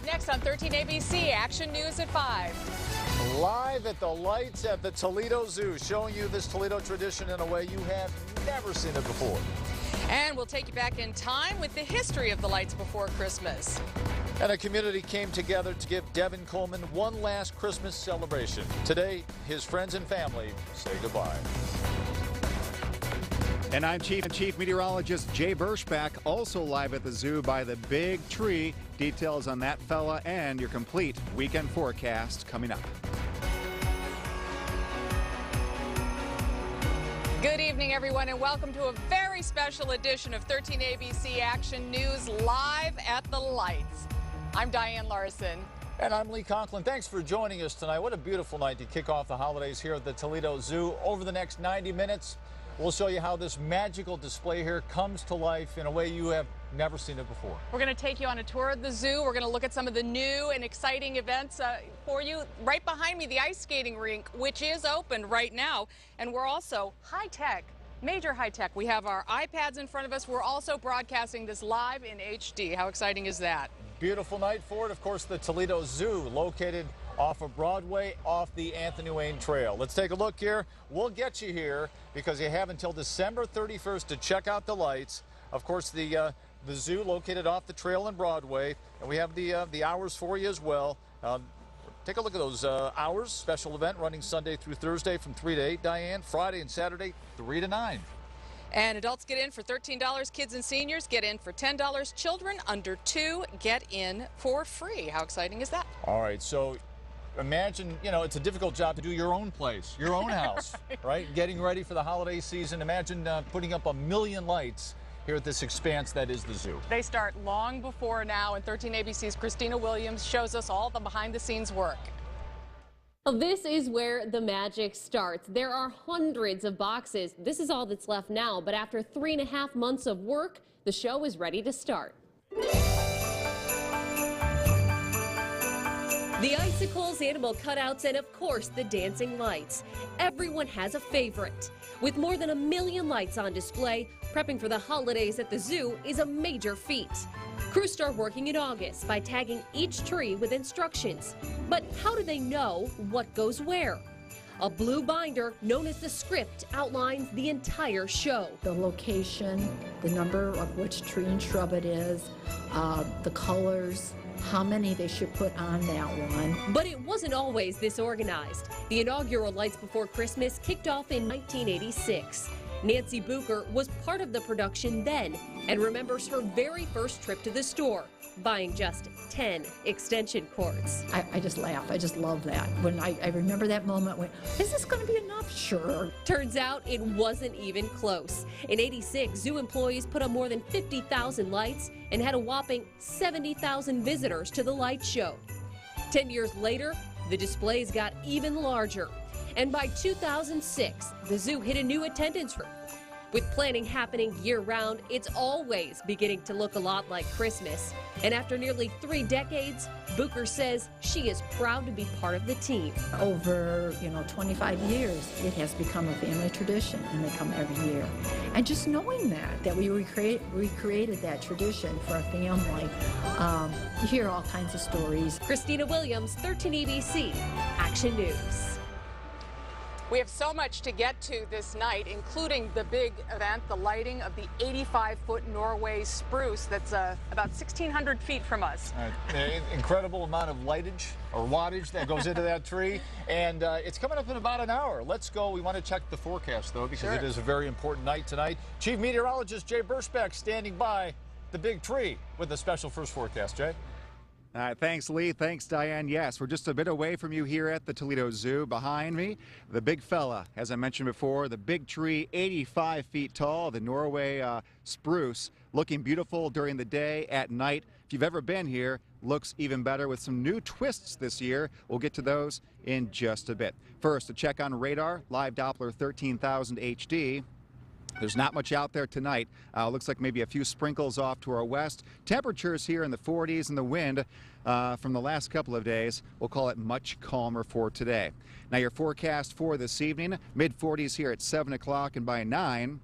Up next on 13 ABC, Action News at 5. Live at the lights at the Toledo Zoo, showing you this Toledo tradition in a way you have never seen it before. And we'll take you back in time with the history of the lights before Christmas. And a community came together to give Devin Coleman one last Christmas celebration. Today, his friends and family say goodbye. And I'm Chief Meteorologist Jay Burschbach, also live at the zoo by the big tree. Details on that fella and your complete weekend forecast coming up. Good evening, everyone, and welcome to a very special edition of 13 ABC Action News live at the lights. I'm Diane Larson. And I'm Lee Conklin. Thanks for joining us tonight. What a beautiful night to kick off the holidays here at the Toledo Zoo. Over the next 90 minutes, we'll show you how this magical display here comes to life in a way you have never seen it before. We're going to take you on a tour of the zoo. We're going to look at some of the new and exciting events for you. Right behind me, the ice skating rink, which is open right now. And we're also high-tech, major high-tech. We have our iPads in front of us. We're also broadcasting this live in HD. How exciting is that? Beautiful night for it. Of course, the Toledo Zoo, located off of Broadway, off the Anthony Wayne Trail. Let's take a look here. We'll get you here because you have until December 31st to check out the lights. Of course, the zoo located off the trail in Broadway, and we have the hours for you as well. Take a look at those hours. Special event running Sunday through Thursday from 3 to 8, Diane. Friday and Saturday, 3 to 9. And adults get in for $13. Kids and seniors get in for $10. Children under 2 get in for free. How exciting is that? All right, so imagine, it's a difficult job to do your own place, your own house, right? Getting ready for the holiday season. Imagine putting up 1 million lights here at this expanse that is the zoo. They start long before now, and 13 ABC's Christina Williams shows us all the behind-the-scenes work. Well, this is where the magic starts. There are hundreds of boxes. This is all that's left now, but after 3.5 months of work, the show is ready to start. The icicles, animal cutouts, and of course the dancing lights. Everyone has a favorite. With more than 1 million lights on display, prepping for the holidays at the zoo is a major feat. Crews start working in August by tagging each tree with instructions. But how do they know what goes where? A blue binder known as the script outlines the entire show. The location, the number of which tree and shrub it is, the colors, how many they should put on that one. But it wasn't always this organized. The inaugural Lights Before Christmas kicked off in 1986. Nancy Bucher was part of the production then and remembers her very first trip to the store, buying just 10 extension cords. I just laugh. I just love that. When I remember that moment when, is this going to be enough? Sure. Turns out it wasn't even close. In '86, zoo employees put up more than 50,000 lights and had a whopping 70,000 visitors to the light show. 10 years later, the displays got even larger. And by 2006, the zoo hit a new attendance record. With planning happening year-round, it's always beginning to look a lot like Christmas. And after nearly 3 decades, Bucher says she is proud to be part of the team. Over 25 years, it has become a family tradition, and they come every year. And just knowing that we recreated that tradition for a family, you hear all kinds of stories. Christina Williams, 13 ABC, Action News. We have so much to get to this night, including the big event, the lighting of the 85-foot Norway spruce that's about 1,600 feet from us. Incredible amount of lightage or wattage that goes into that tree. And it's coming up in about an hour. Let's go. We want to check the forecast, though, because It is a very important night tonight. Chief Meteorologist Jay Burschbach standing by the big tree with a special first forecast. Jay? All right, thanks, Lee. Thanks, Diane. Yes, we're just a bit away from you here at the Toledo Zoo. Behind me, the big fella, as I mentioned before, the big tree, 85 feet tall, the Norway spruce, looking beautiful during the day. At night, if you've ever been here, looks even better with some new twists this year. We'll get to those in just a bit. First, a check on radar, live Doppler 13,000 HD. There's not much out there tonight. Looks like maybe a few sprinkles off to our west. Temperatures here in the 40s, and the wind from the last couple of days, we'll call it much calmer for today. Now your forecast for this evening, mid-40s here at 7 o'clock, and by 9,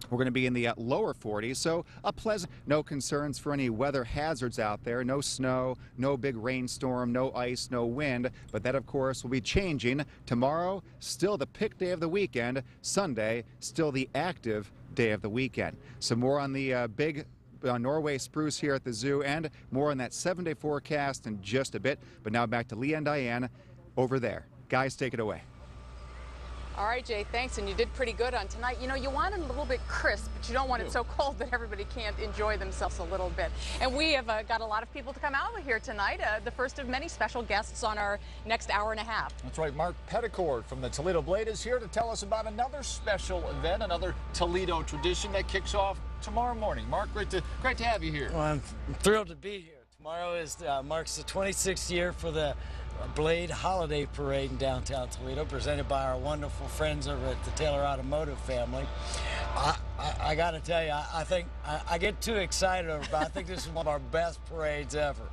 We're going to be in the lower 40s, so a pleasant. No concerns for any weather hazards out there. No snow, no big rainstorm, no ice, no wind. But that, of course, will be changing. Tomorrow, still the pick day of the weekend. Sunday, still the active day of the weekend. So more on the big Norway spruce here at the zoo, and more on that 7-day forecast in just a bit. But now back to Leah and Diane over there. Guys, take it away. All right, Jay, thanks. And you did pretty good on tonight. You know, you want it a little bit crisp, but you don't want it so cold that everybody can't enjoy themselves a little bit. And we have got a lot of people to come out here tonight, the first of many special guests on our next hour and a half. That's right. Mark Petticord from the Toledo Blade is here to tell us about another special event, another Toledo tradition that kicks off tomorrow morning. Mark, great to have you here. Well, I'm thrilled to be here. Tomorrow marks the 26th year for the Blade Holiday Parade in downtown Toledo, presented by our wonderful friends over at the Taylor Automotive family. I got to tell you, I think I get too excited over it, but I think this is one of our best parades ever.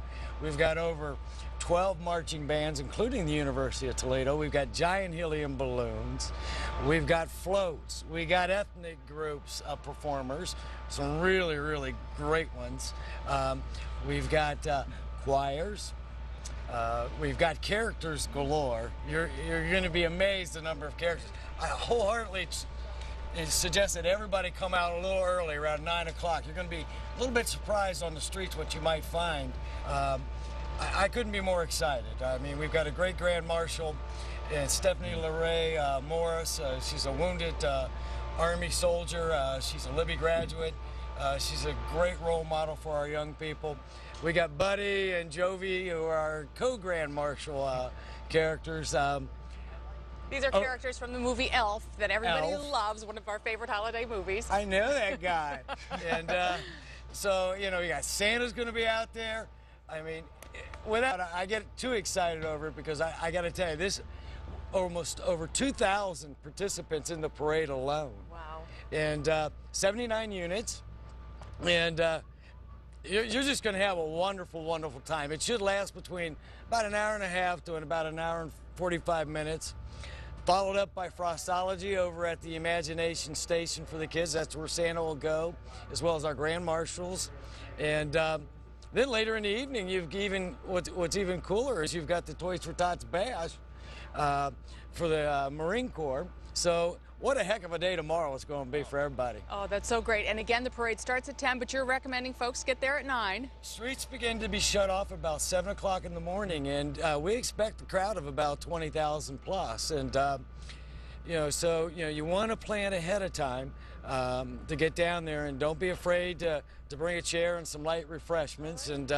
We've got over 12 marching bands, including the University of Toledo. We've got giant helium balloons. We've got floats. We got ethnic groups of performers, some really, really great ones. We've got choirs. We've got characters galore. You're going to be amazed the number of characters. I wholeheartedly suggest that everybody come out a little early, around 9 o'clock. You're going to be a little bit surprised on the streets what you might find. I couldn't be more excited. I mean, we've got a great Grand Marshal, Stephanie LeRae Morris. She's a wounded Army soldier. She's a Libby graduate. She's a great role model for our young people. We got Buddy and Jovi, who are our co-Grand Marshal characters. These are characters from the movie Elf that everybody loves, one of our favorite holiday movies. I know that guy. And so, you know, you got Santa's going to be out there. I mean, I get too excited over it because I got to tell you, this almost over 2,000 participants in the parade alone. Wow. And 79 units. And you're just going to have a wonderful, wonderful time. It should last between about an hour and a half to about an hour and 45 minutes. Followed up by Frostology over at the Imagination Station for the kids. That's where Santa will go, as well as our Grand Marshals. And then later in the evening, you've even what's even cooler is you've got the Toys for Tots Bash for the Marine Corps. So what a heck of a day tomorrow it's going to be for everybody. Oh, that's so great. And again, the parade starts at 10, but you're recommending folks get there at 9. Streets begin to be shut off about 7 o'clock in the morning, and we expect a crowd of about 20,000 plus. And, you know, so, you know, you want to plan ahead of time to get down there, and don't be afraid to bring a chair and some light refreshments, and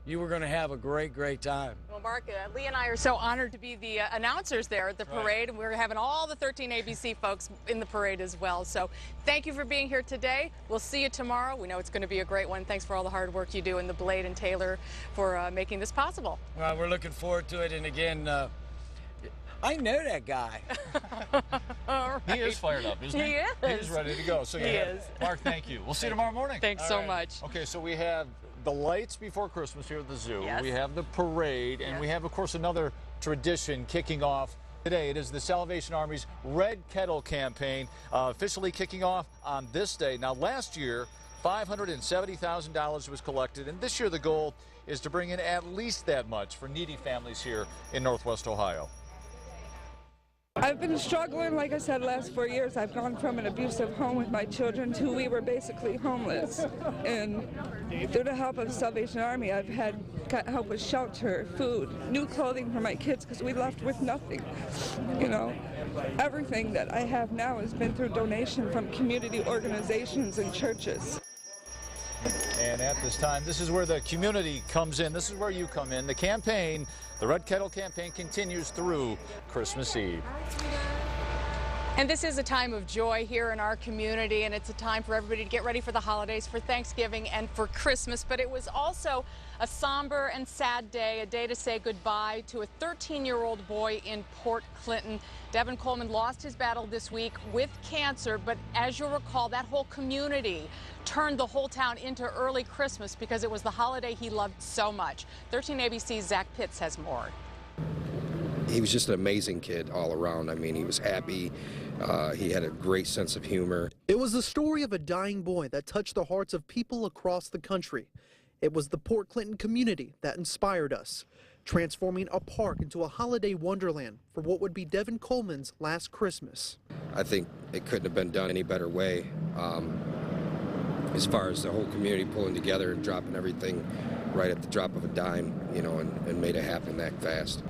you were going to have a great, great time. Well, Mark, Lee and I are so honored to be the announcers there at the parade, and we're having all the 13 ABC folks in the parade as well. So thank you for being here today. We'll see you tomorrow. We know it's going to be a great one. Thanks for all the hard work you do in the Blade and Taylor for making this possible. Well, we're looking forward to it, and again, I know that guy. Right. He is fired up, isn't he? He is. He is ready to go. So He is. Mark, thank you. We'll see you tomorrow morning. Thanks All so right. much. Okay, so we have the lights before Christmas here at the zoo. Yes. We have the parade, and we have, of course, another tradition kicking off today. It is the Salvation Army's Red Kettle campaign, officially kicking off on this day. Now, last year, $570,000 was collected, and this year the goal is to bring in at least that much for needy families here in Northwest Ohio. I've been struggling, like I said, last 4 years. I've gone from an abusive home with my children to we were basically homeless. And through the help of the Salvation Army, I've got help with shelter, food, new clothing for my kids because we left with nothing. You know, everything that I have now has been through donation from community organizations and churches. And at this time, this is where the community comes in. This is where you come in. The campaign, the Red Kettle campaign, continues through Christmas Eve. And this is a time of joy here in our community, and it's a time for everybody to get ready for the holidays, for Thanksgiving and for Christmas. But it was also a somber and sad day, a day to say goodbye to a 13-year-old boy in Port Clinton. Devin Coleman lost his battle this week with cancer, but as you'll recall, that whole community turned the whole town into early Christmas because it was the holiday he loved so much. 13 ABC's Zach Pitts has more. He was just an amazing kid all around. I mean, he was happy. He had a great sense of humor. It was the story of a dying boy that touched the hearts of people across the country. It was the Port Clinton community that inspired us, transforming a park into a holiday wonderland for what would be Devin Coleman's last Christmas. I think it couldn't have been done any better way. As far as the whole community pulling together and dropping everything right at the drop of a dime, you know, and made it happen that fast.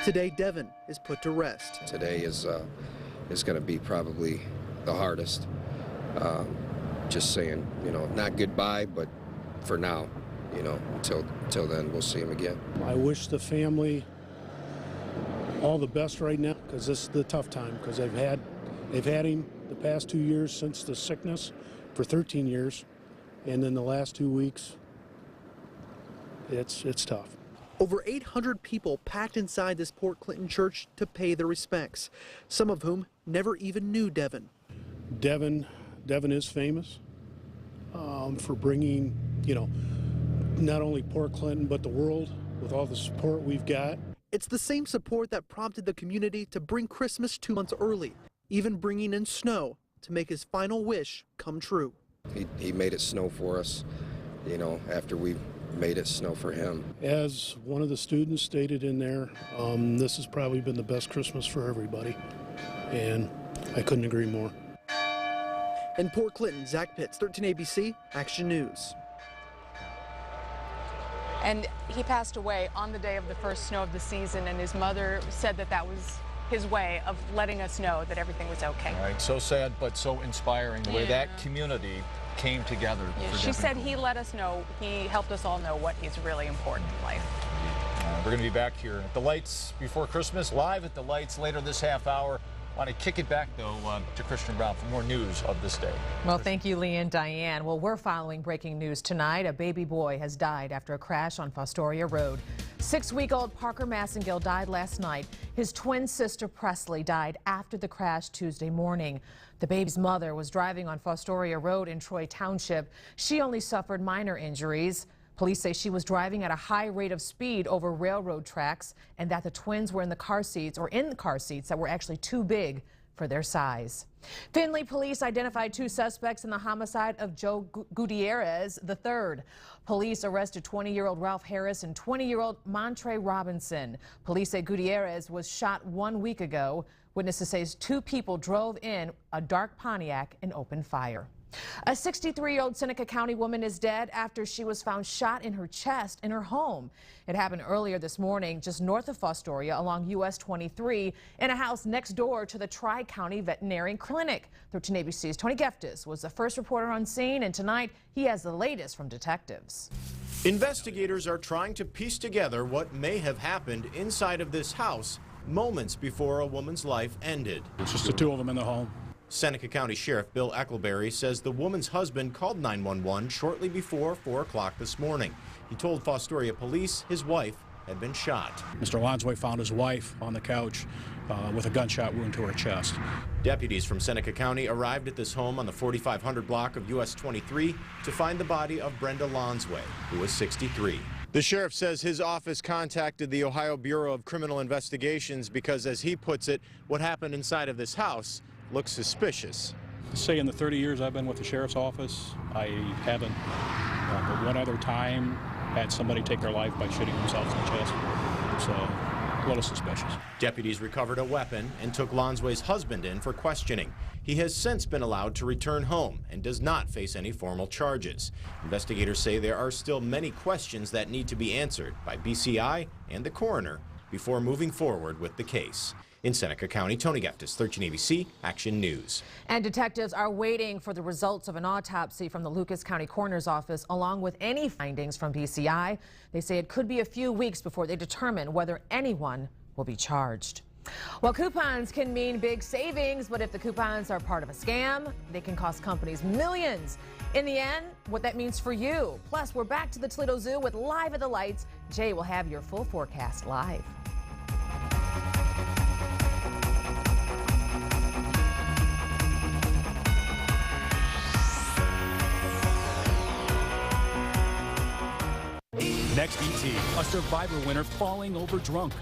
Today, Devin is put to rest. Today is going to be probably the hardest. Just saying, you know, not goodbye, but for now, you know, until then, we'll see him again. I wish the family all the best right now, because this is the tough time, because they've had him the past 2 years since the sickness for 13 years, and then the last 2 weeks, it's tough. Over 800 people packed inside this Port Clinton church to pay their respects, some of whom never even knew Devin. Devin is famous for bringing, you know, not only Port Clinton, but the world with all the support we've got. It's the same support that prompted the community to bring Christmas 2 months early, even bringing in snow to make his final wish come true. He made it snow for us, you know, after we made it snow for him. As one of the students stated in there, this has probably been the best Christmas for everybody, and I couldn't agree more. In Port Clinton, Zach Pitts, 13 ABC, Action News. And he passed away on the day of the first snow of the season, and his mother said that that was his way of letting us know that everything was okay. All right, so sad, but so inspiring, the way that community came together. Yeah, she said he let us know, he helped us all know what is really important in life. We're going to be back here at the lights before Christmas, live at the lights later this half hour. I want to kick it back, though, to Christian Brown for more news of this day. Well, thank you, Lee and Diane. Well, we're following breaking news tonight. A baby boy has died after a crash on Fostoria Road. 6-week-old Parker Massengill died last night. His twin sister, Presley, died after the crash Tuesday morning. The baby's mother was driving on Fostoria Road in Troy Township. She only suffered minor injuries. Police say she was driving at a high rate of speed over railroad tracks and that the twins were in the car seats that were actually too big for their size. Findlay police identified 2 suspects in the homicide of Joe Gutierrez III. Police arrested 20-year-old Ralph Harris and 20-year-old Montre Robinson. Police say Gutierrez was shot 1 week ago. Witnesses say 2 people drove in a dark Pontiac and opened fire. A 63-year-old Seneca County woman is dead after she was found shot in her chest in her home. It happened earlier this morning just north of Fostoria along US 23 in a house next door to the Tri-County Veterinary Clinic. 13 ABC's Tony Geftis was the first reporter on scene, and tonight he has the latest from detectives. Investigators are trying to piece together what may have happened inside of this house moments before a woman's life ended. It's just the 2 of them in the home. Seneca County Sheriff Bill Eckleberry says the woman's husband called 911 shortly before 4 o'clock this morning. He told Fostoria police his wife had been shot. Mr. Lonsway found his wife on the couch with a gunshot wound to her chest. Deputies from Seneca County arrived at this home on the 4500 block of US 23 to find the body of Brenda Lonsway, who was 63. The sheriff says his office contacted the Ohio Bureau of Criminal Investigations because, as he puts it, what happened inside of this house looks suspicious. Say in the 30 years I've been with the sheriff's office, I haven't but one other time had somebody take their life by shooting themselves in the chest. So a little suspicious. Deputies recovered a weapon and took Lonsway's husband in for questioning. He has since been allowed to return home and does not face any formal charges. Investigators say there are still many questions that need to be answered by BCI and the coroner before moving forward with the case. In Seneca County, Tony Geftis, 13 ABC, Action News. And detectives are waiting for the results of an autopsy from the Lucas County Coroner's Office, along with any findings from BCI. They say it could be a few weeks before they determine whether anyone will be charged. Well, coupons can mean big savings, but if the coupons are part of a scam, they can cost companies millions. In the end, what that means for you. Plus, we're back to the Toledo Zoo with Live at the Lights. Jay will have your full forecast live. Next ET, a Survivor winner falling over drunk.